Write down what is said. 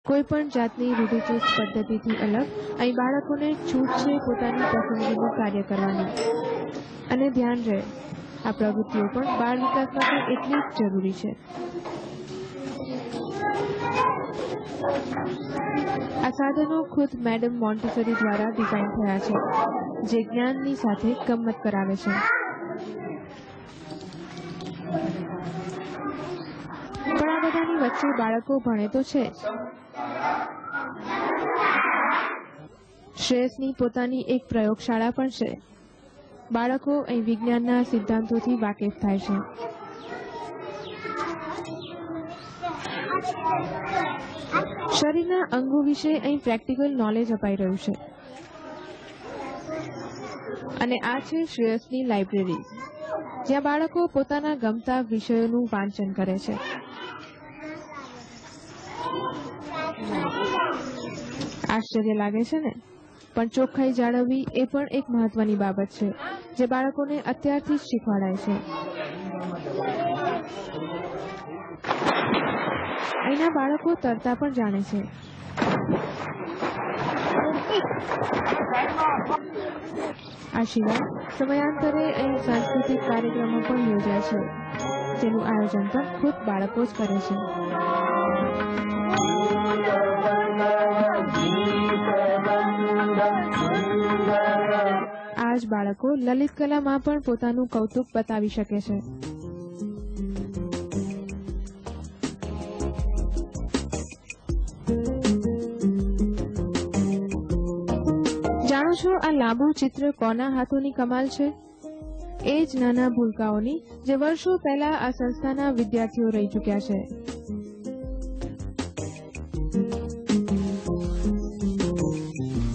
કોઈપણ જાતની રૂઢિચુસ્ત પદ્ધતિથી અલગ અહીં બાળકોને છૂટ છે પોતાની પસંદગીનું કાર્ય કરવાની. અને ધ્યાન રહે, આ પ્રવૃત્તિઓ પણ બાળ વિકાસ માટે એટલી જ જરૂરી છે. આ સાધનો ખુદ મેડમ મોન્ટેસરી દ્વારા ડિઝાઇન થયા છે, જે જ્ઞાનની સાથે ગમ્મત કરાવે છે. પણ આ બધાની વચ્ચે બાળકો ભણે તો છે. શ્રેયસની પોતાની એક પ્રયોગશાળા પણ છે. બાળકો અહીં વિજ્ઞાનના સિદ્ધાંતોથી વાકેફ થાય છે. શરીરના અંગો વિશે અહીં પ્રેક્ટિકલ નોલેજ અપાઈ રહ્યું છે. અને આ છે શ્રેયસની લાઇબ્રેરી, જ્યાં બાળકો પોતાના ગમતા વિષયોનું વાંચન કરે છે. આશ્ચર્ય લાગે છે ને? પણ ચોખ્ખાઈ જાળવવી એ પણ એક મહત્વની બાબત છે, જે બાળકોને અત્યારથી જ શીખવાડાય છે. અહીંના બાળકો તરતા પણ જાણે છે. આ સિવાય સમયાંતરે અહીં સાંસ્કૃતિક કાર્યક્રમો પણ યોજાય છે, જેનું આયોજન પણ ખુદ બાળકો જ કરે છે. આ જ બાળકો લલિત કલામાં પણ પોતાનું કૌતુક બતાવી શકે છે. જાણો છો આ લાંબુ ચિત્ર કોના હાથોની કમાલ છે? એ જ નાના ભૂલકાઓની, જે વર્ષો પહેલા આ સંસ્થાના વિદ્યાર્થીઓ રહી ચૂક્યા છે.